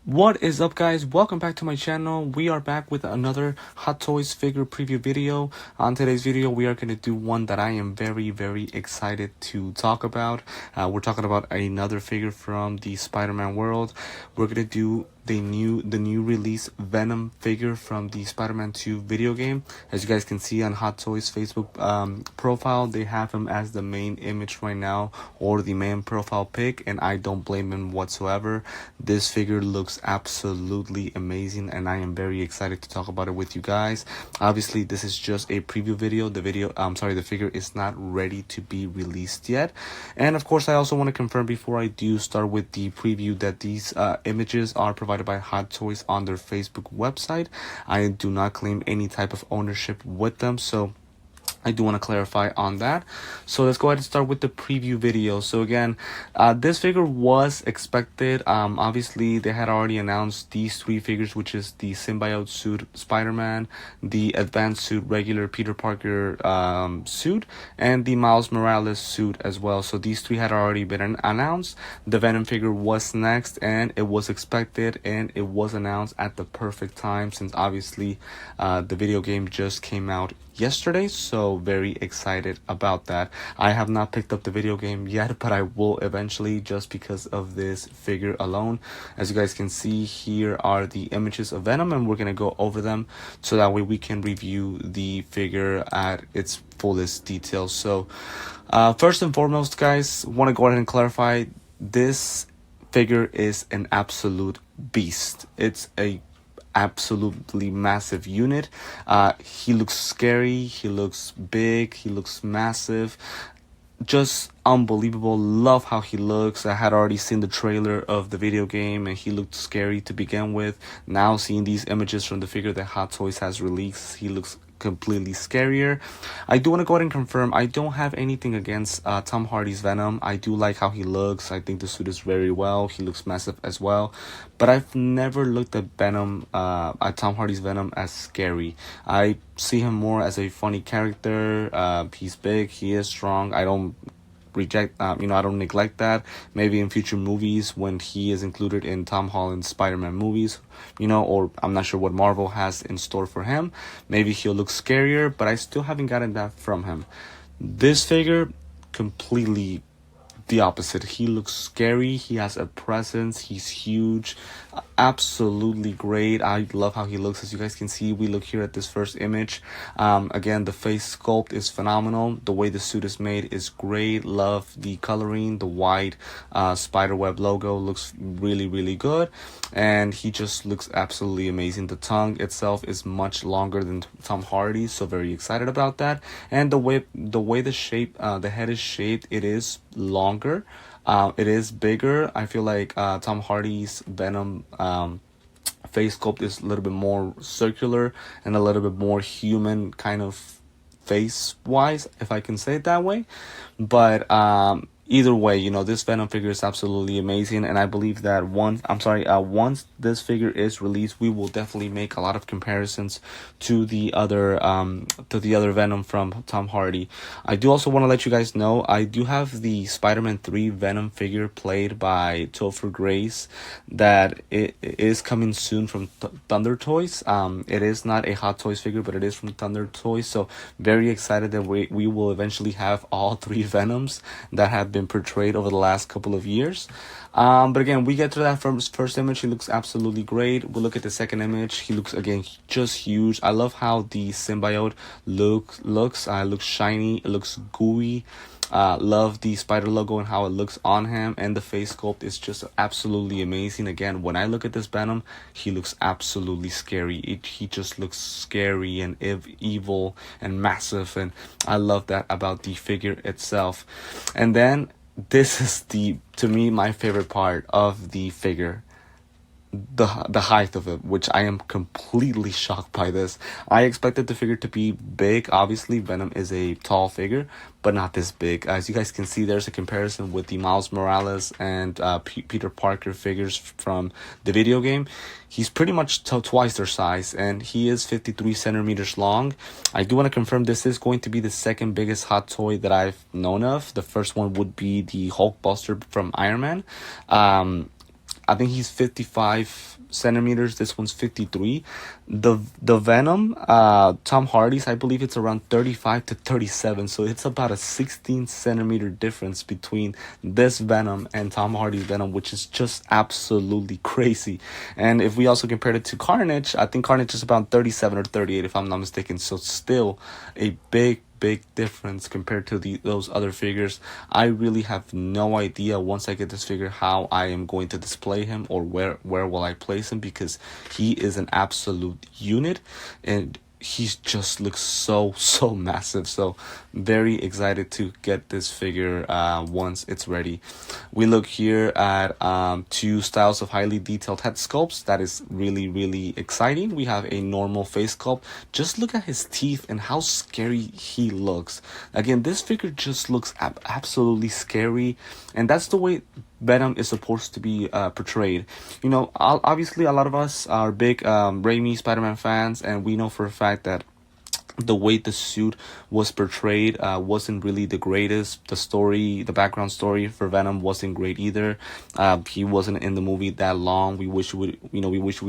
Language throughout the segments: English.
What is up, guys? Welcome back to my channel. We are back with another Hot Toys figure preview video. On today's video, we are going to do one that I am very excited to talk about. We're talking about another figure from the Spider-Man world. We're going to do the new release Venom figure from the Spider-Man 2 video game. As you guys can see on Hot Toys Facebook profile, they have him as the main image right now, or the main profile pic, and I don't blame him whatsoever. This figure looks absolutely amazing, and I am very excited to talk about it with you guys. Obviously, this is just a preview video. The figure is not ready to be released yet. And of course, I also want to confirm before I do start with the preview that these images are provided by Hot Toys on their Facebook website. I do not claim any type of ownership with them, so I do want to clarify on that. So let's go ahead and start with the preview video. So again, this figure was expected. Obviously, they had already announced these three figures, which is the symbiote suit Spider-Man, the advanced suit regular Peter Parker suit, and the Miles Morales suit as well. So these three had already been announced. The Venom figure was next, and it was expected, and it was announced at the perfect time, since obviously the video game just came out yesterday, so very excited about that. I have not picked up the video game yet, but I will eventually, just because of this figure alone. As you guys can see, here are the images of Venom, and we're gonna go over them so that way we can review the figure at its fullest detail. So first and foremost, guys, want to go ahead and clarify, this figure is an absolute beast. It's a absolutely massive unit. He looks scary, he looks big, he looks massive, just unbelievable. Love how he looks. I had already seen the trailer of the video game and he looked scary to begin with. Now seeing these images from the figure that Hot Toys has released, he looks completely scarier. I do want to go ahead and confirm, I don't have anything against Tom Hardy's Venom. I do like how he looks. I think the suit is very well. He looks massive as well. But I've never looked at Venom, at Tom Hardy's Venom, as scary. I see him more as a funny character. He's big, he is strong. I don't I don't neglect that. Maybe in future movies, when he is included in Tom Holland's Spider-Man movies, or I'm not sure what Marvel has in store for him, maybe he'll look scarier, but I still haven't gotten that from him. This figure, completely the opposite. He looks scary. He has a presence. He's huge. Absolutely great. I love how he looks. As you guys can see, we look here at this first image. Again, the face sculpt is phenomenal. The way the suit is made is great. Love the coloring. The white spiderweb logo looks really good, and he just looks absolutely amazing. The tongue itself is much longer than Tom Hardy, so very excited about that. And the way the head is shaped, it is longer. It is bigger. I feel like Tom Hardy's Venom face sculpt is a little bit more circular and a little bit more human kind of face wise, if I can say it that way. But either way, this Venom figure is absolutely amazing, and I believe that once this figure is released, we will definitely make a lot of comparisons to the other Venom from Tom Hardy. I do also want to let you guys know, I do have the Spider-Man 3 Venom figure played by Topher Grace that it is coming soon from Thunder Toys. It is not a Hot Toys figure, but it is from Thunder Toys, so very excited that we will eventually have all three Venoms that have been portrayed over the last couple of years. But again, we get to that first image. He looks absolutely great. We'll look at the second image. He looks, again, just huge. I love how the symbiote looks. It looks shiny. It looks gooey. Love the spider logo and how it looks on him, and the face sculpt is just absolutely amazing. Again, when I look at this Venom, he looks absolutely scary. He just looks scary and evil and massive, and I love that about the figure itself. And then this is to me, my favorite part of the figure. The height of it, which I am completely shocked by this. I expected the figure to be big. Obviously, Venom is a tall figure, but not this big. As you guys can see, there's a comparison with the Miles Morales and Peter Parker figures from the video game. He's pretty much twice their size, and he is 53 centimeters long. I do want to confirm this is going to be the second biggest hot toy that I've known of. The first one would be the Hulkbuster from Iron Man. I think he's 55 centimeters. This one's 53. The Venom, Tom Hardy's, I believe it's around 35 to 37. So it's about a 16 centimeter difference between this Venom and Tom Hardy's Venom, which is just absolutely crazy. And if we also compared it to Carnage, I think Carnage is about 37 or 38, if I'm not mistaken. So still a big difference compared to those other figures. I really have no idea once I get this figure how I am going to display him, or where will I place him, because he is an absolute unit and he just looks so massive. So very excited to get this figure once it's ready. We look here at two styles of highly detailed head sculpts. That is really exciting. We have a normal face sculpt. Just look at his teeth and how scary he looks. Again, this figure just looks absolutely scary, and that's the way Venom is supposed to be portrayed. You know, obviously a lot of us are big Raimi Spider-Man fans, and we know for a fact that the way the suit was portrayed wasn't really the greatest. The background story for Venom wasn't great either. He wasn't in the movie that long. We wish we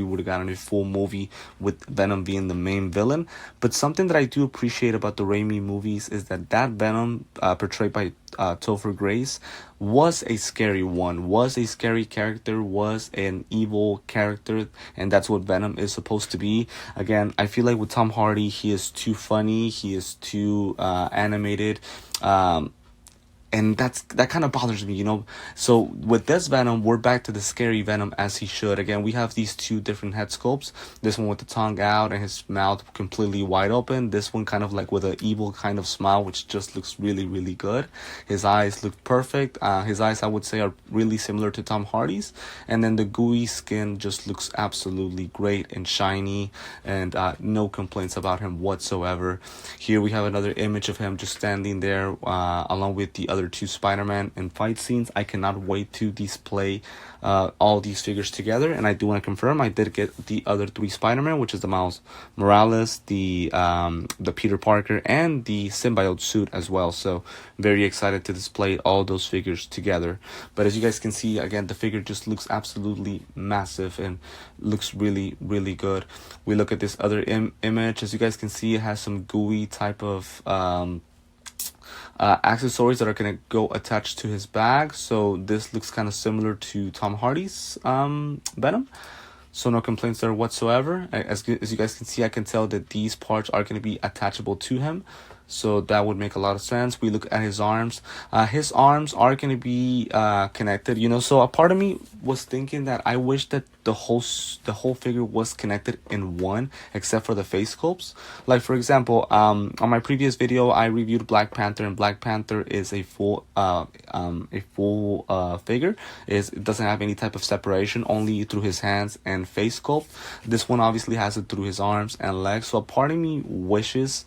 would have gotten a full movie with Venom being the main villain. But something that I do appreciate about the Raimi movies is that Venom portrayed by Topher Grace was a scary one, was a scary character, was an evil character, and that's what Venom is supposed to be. Again, I feel like with Tom Hardy, he is too funny, he is too animated, and that kind of bothers me, you know. So with this Venom, we're back to the scary Venom as he should. Again, we have these two different head sculpts. This one with the tongue out and his mouth completely wide open. This one kind of like with an evil kind of smile, which just looks really good. His eyes look perfect. His eyes, I would say, are really similar to Tom Hardy's. And then the gooey skin just looks absolutely great and shiny, and no complaints about him whatsoever. Here we have another image of him just standing there along with the other two Spider-Man in fight scenes. I cannot wait to display all these figures together, and I do want to confirm I did get the other three Spider-Man, which is the Miles Morales, the Peter Parker, and the symbiote suit as well. So very excited to display all those figures together. But as you guys can see, again, the figure just looks absolutely massive and looks really good. We look at this other image. As you guys can see, it has some gooey type of accessories that are going to go attached to his bag. So this looks kind of similar to Tom Hardy's Venom. So no complaints there whatsoever. As you guys can see, I can tell that these parts are going to be attachable to him. So that would make a lot of sense. We look at his arms. His arms are going to be connected, you know. So a part of me was thinking that I wish that the whole figure was connected in one, except for the face sculpts. Like for example, on my previous video, I reviewed Black Panther, and Black Panther is a full figure. It doesn't have any type of separation, only through his hands and face sculpt. This one obviously has it through his arms and legs. So a part of me wishes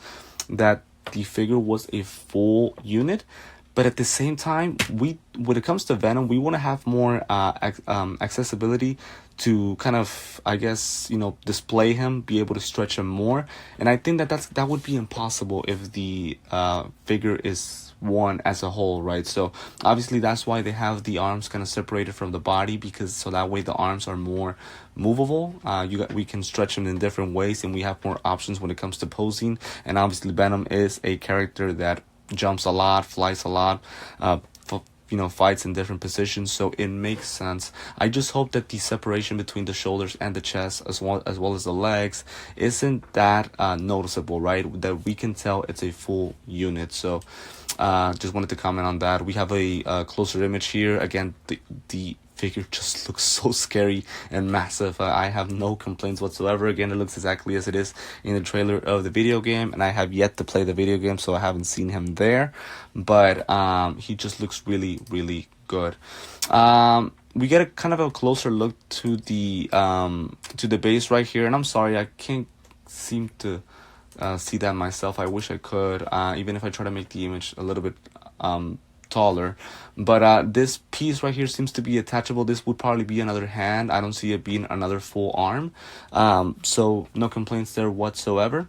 that the figure was a full unit, but at the same time, when it comes to Venom, we want to have more accessibility to kind of, I guess, you know, display him, be able to stretch him more. And I think that would be impossible if the figure is one as a whole, right? So obviously that's why they have the arms kind of separated from the body, because so that way the arms are more movable. We can stretch them in different ways, and we have more options when it comes to posing. And obviously Venom is a character that jumps a lot, flies a lot, fights in different positions, so it makes sense. I just hope that the separation between the shoulders and the chest, as well as the legs, isn't that noticeable, right? That we can tell it's a full unit. So just wanted to comment on that. We have a closer image here. Again, the figure just looks so scary and massive. I have no complaints whatsoever. Again, it looks exactly as it is in the trailer of the video game, and I have yet to play the video game, so I haven't seen him there. But he just looks really good. We get a kind of a closer look to the base right here, and I'm sorry I can't seem to see that myself. I wish I could, even if I try to make the image a little bit taller. But this piece right here seems to be attachable. This would probably be another hand. I don't see it being another full arm. So no complaints there whatsoever.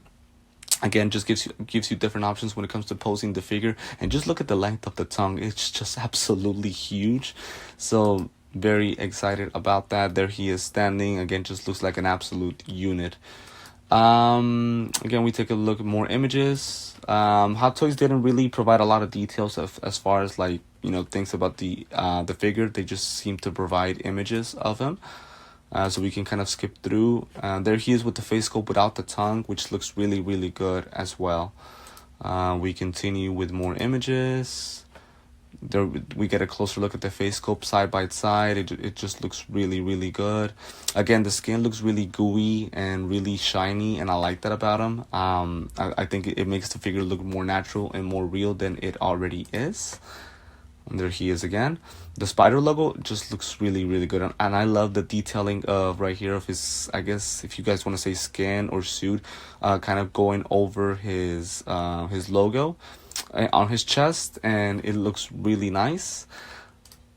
Again, just gives you different options when it comes to posing the figure. And just look at the length of the tongue. It's just absolutely huge. So very excited about that. There he is standing again, just looks like an absolute unit. Again, we take a look at more images. Hot Toys didn't really provide a lot of details as far as like, you know, things about the figure. They just seem to provide images of him. So we can kind of skip through. There he is with the face sculpt without the tongue, which looks really, really good as well. We continue with more images. There we get a closer look at the face sculpt side by side. It just looks really, really good. Again, the skin looks really gooey and really shiny, and I like that about him. I think it makes the figure look more natural and more real than it already is. And there he is again. The spider logo just looks really, really good. And I love the detailing of right here of his, I guess, if you guys want to say skin or suit, kind of going over his logo on his chest. And it looks really nice.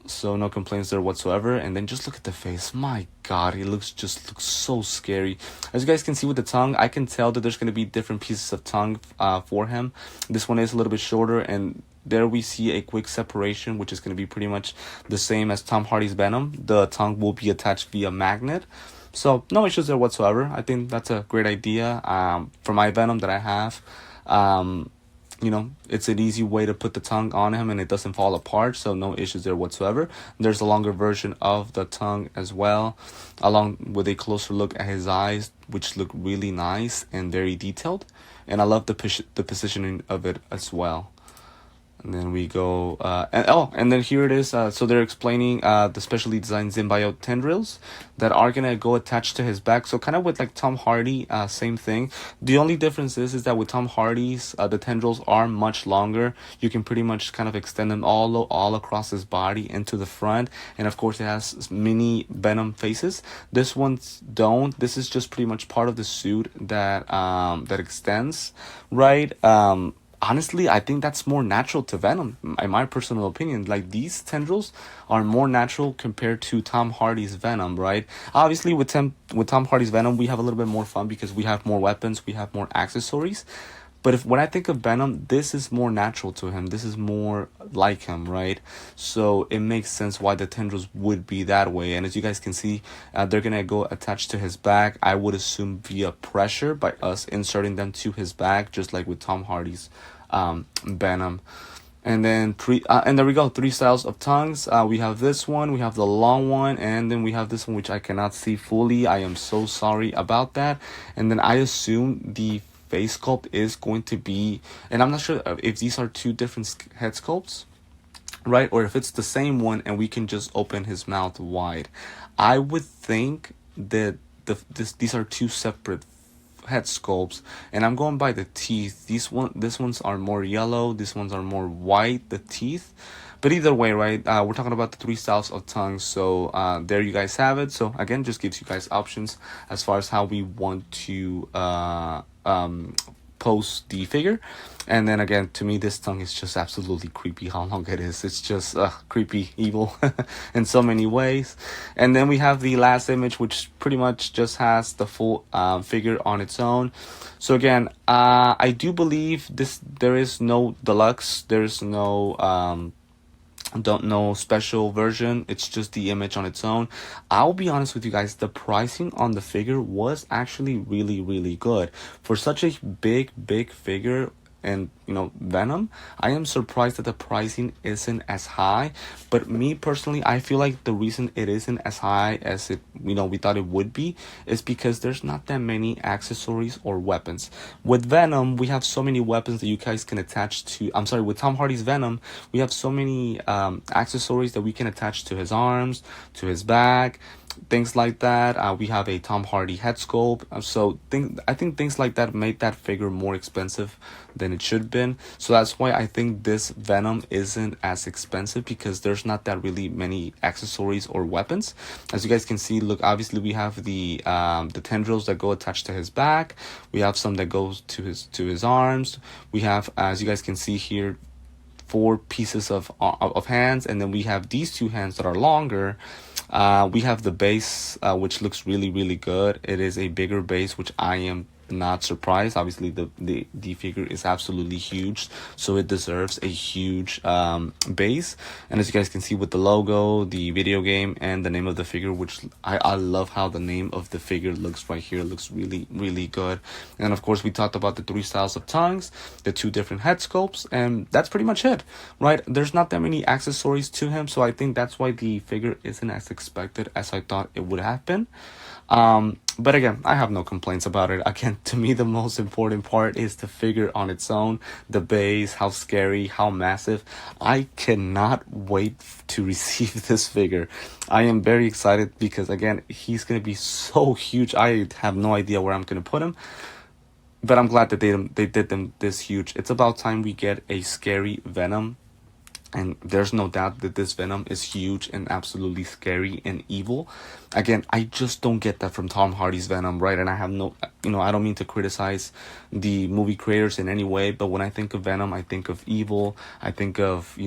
So no complaints there whatsoever. And then just look at the face. My God, he looks so scary. As you guys can see with the tongue, I can tell that there's going to be different pieces of tongue for him. This one is a little bit shorter, and there we see a quick separation, which is going to be pretty much the same as Tom Hardy's Venom. The tongue will be attached via magnet. So no issues there whatsoever. I think that's a great idea. For my Venom that I have, you know, it's an easy way to put the tongue on him and it doesn't fall apart. So no issues there whatsoever. There's a longer version of the tongue as well, along with a closer look at his eyes, which look really nice and very detailed. And I love the positioning of it as well. And then we go, and then here it is. So they're explaining the specially designed symbiote tendrils that are gonna go attached to his back. So kind of with like Tom Hardy, same thing. The only difference is that with Tom Hardy's, the tendrils are much longer. You can pretty much kind of extend them all across his body into the front. And of course, it has mini Venom faces. This ones don't. This is just pretty much part of the suit that that extends, right? Honestly, I think that's more natural to Venom, in my personal opinion. Like, these tendrils are more natural compared to Tom Hardy's Venom, right? Obviously, with Tom Hardy's Venom, we have a little bit more fun because we have more weapons, we have more accessories. But when I think of Venom, this is more natural to him. This is more like him, right? So it makes sense why the tendrils would be that way. And as you guys can see, they're going to go attached to his back. I would assume via pressure by us inserting them to his back, just like with Tom Hardy's Venom. And then and there we go, 3 styles of tongues. We have this one, we have the long one, and then we have this one which I cannot see fully. I am so sorry about that. And then I assume the face sculpt is going to be, and I'm not sure if these are 2 different head sculpts, right, or if it's the same one and we can just open his mouth wide. I would think that these are 2 separate head sculpts, and I'm going by the teeth. This ones are more yellow, these ones are more white, the teeth. But either way, right, we're talking about the 3 styles of tongues. So there you guys have it. So again, just gives you guys options as far as how we want to pose the figure. And then again, to me, this tongue is just absolutely creepy how long it is. It's just creepy, evil in so many ways. And then we have the last image, which pretty much just has the full figure on its own. So again, I do believe there is no deluxe, there's no special version. It's just the image on its own. I'll be honest with you guys, the pricing on the figure was actually really, really good for such a big figure. And you know, Venom, I am surprised that the pricing isn't as high. But me personally, I feel like the reason it isn't as high as we thought it would be is because there's not that many accessories or weapons. With Venom, we have so many weapons that you guys can attach to. I'm sorry, with Tom Hardy's Venom, we have so many accessories that we can attach to his arms, to his back, things like that. We have a Tom Hardy head sculpt. I think things like that made that figure more expensive than it should have been. So that's why I think this Venom isn't as expensive, because there's not that really many accessories or weapons. As you guys can see, look, obviously we have the tendrils that go attached to his back. We have some that goes to his arms. We have, as you guys can see here, 4 pieces of hands, and then we have these 2 hands that are longer. We have the base, which looks really, really good. It is a bigger base, which I am not surprised. Obviously, the figure is absolutely huge, so it deserves a huge base. And as you guys can see with the logo, the video game, and the name of the figure, which I love how the name of the figure looks right here. It looks really, really good. And of course, we talked about the 3 styles of tongues, the 2 different head sculpts, and that's pretty much it, right? There's not that many accessories to him, so I think that's why the figure isn't as expected as I thought it would have been. But again, I have no complaints about it. Again, to me, the most important part is the figure on its own, the base, how scary, how massive. I cannot wait to receive this figure. I am very excited because, again, he's going to be so huge. I have no idea where I'm going to put him. But I'm glad that they did them this huge. It's about time we get a scary Venom. And there's no doubt that this Venom is huge and absolutely scary and evil. Again, I just don't get that from Tom Hardy's Venom, right? And I have no, I don't mean to criticize the movie creators in any way, but when I think of Venom, I think of evil. I think of,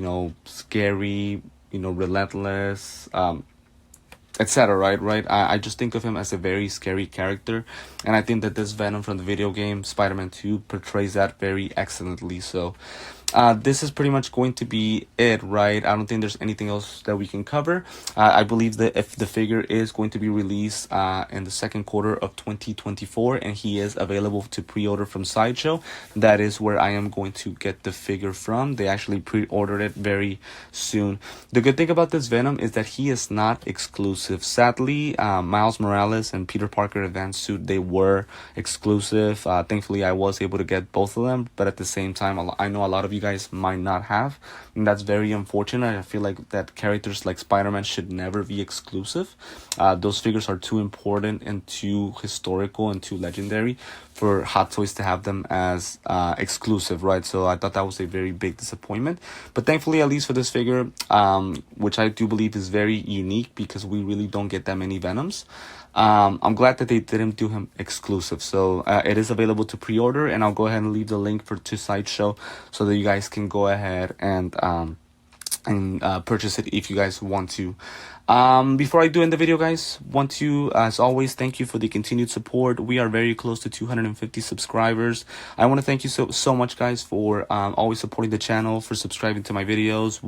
scary, relentless, etc. Right? I just think of him as a very scary character, and I think that this Venom from the video game Spider-Man 2 portrays that very excellently. So this is pretty much going to be it, right? I don't think there's anything else that we can cover. I believe that if the figure is going to be released in the second quarter of 2024, and he is available to pre-order from Sideshow, that is where I am going to get the figure from. They actually pre-ordered it very soon. The good thing about this Venom is that he is not exclusive. Sadly, Miles Morales and Peter Parker Advanced Suit, they were exclusive. Thankfully, I was able to get both of them, but at the same time, I know a lot of you guys might not have, and that's very unfortunate. I feel like that characters like Spider-Man should never be exclusive. Those figures are too important and too historical and too legendary for Hot Toys to have them as exclusive, right? So I thought that was a very big disappointment. But thankfully, at least for this figure, which I do believe is very unique because we really don't get that many Venoms, I'm glad that they didn't do him exclusive. So it is available to pre-order, and I'll go ahead and leave the link to Sideshow so that you guys can go ahead and purchase it if you guys want to. Before I do end the video, guys, want to, as always, thank you for the continued support. We are very close to 250 subscribers. I want to thank you so much, guys, for always supporting the channel, for subscribing to my videos,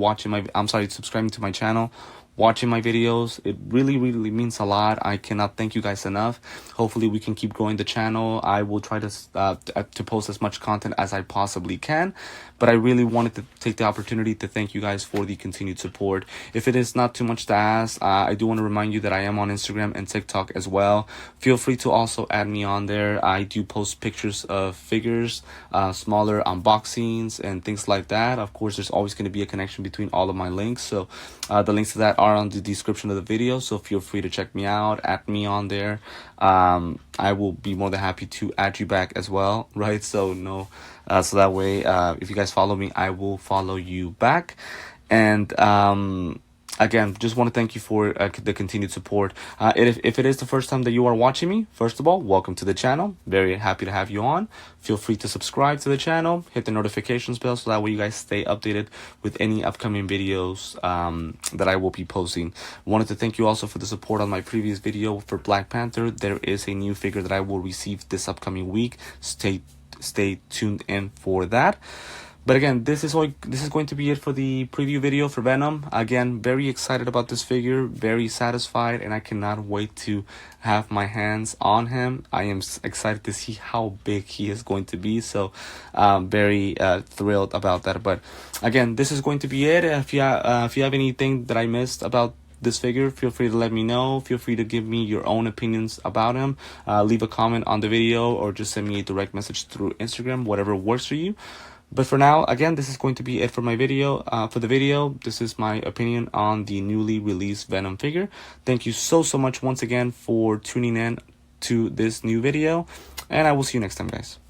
subscribing to my channel, watching my videos. It really means a lot. I cannot thank you guys enough. Hopefully we can keep growing the channel. I will try to post as much content as I possibly can, but I really wanted to take the opportunity to thank you guys for the continued support. If it is not too much to ask, I do want to remind you that I am on Instagram and TikTok as well. Feel free to also add me on there. I do post pictures of figures, smaller unboxings and things like that. Of course, there's always going to be a connection between all of my links, so the links to that are on the description of the video, so feel free to check me out, add me on there. I will be more than happy to add you back as well, right? So so that way, if you guys follow me, I will follow you back. And again, just want to thank you for the continued support. If it is the first time that you are watching me, first of all, welcome to the channel. Very happy to have you on. Feel free to subscribe to the channel, hit the notifications bell, so that way you guys stay updated with any upcoming videos that I will be posting. Wanted to thank you also for the support on my previous video for Black Panther. There is a new figure that I will receive this upcoming week. Stay tuned in for that. But again, this is going to be it for the preview video for Venom. Again, very excited about this figure, very satisfied, and I cannot wait to have my hands on him. I am excited to see how big he is going to be, so very thrilled about that. But again, this is going to be it. If you have anything that I missed about this figure, feel free to let me know. Feel free to give me your own opinions about him. Leave a comment on the video or just send me a direct message through Instagram, whatever works for you. But for now, again, this is going to be it for my video. This is my opinion on the newly released Venom figure. Thank you so much once again for tuning in to this new video, and I will see you next time, guys.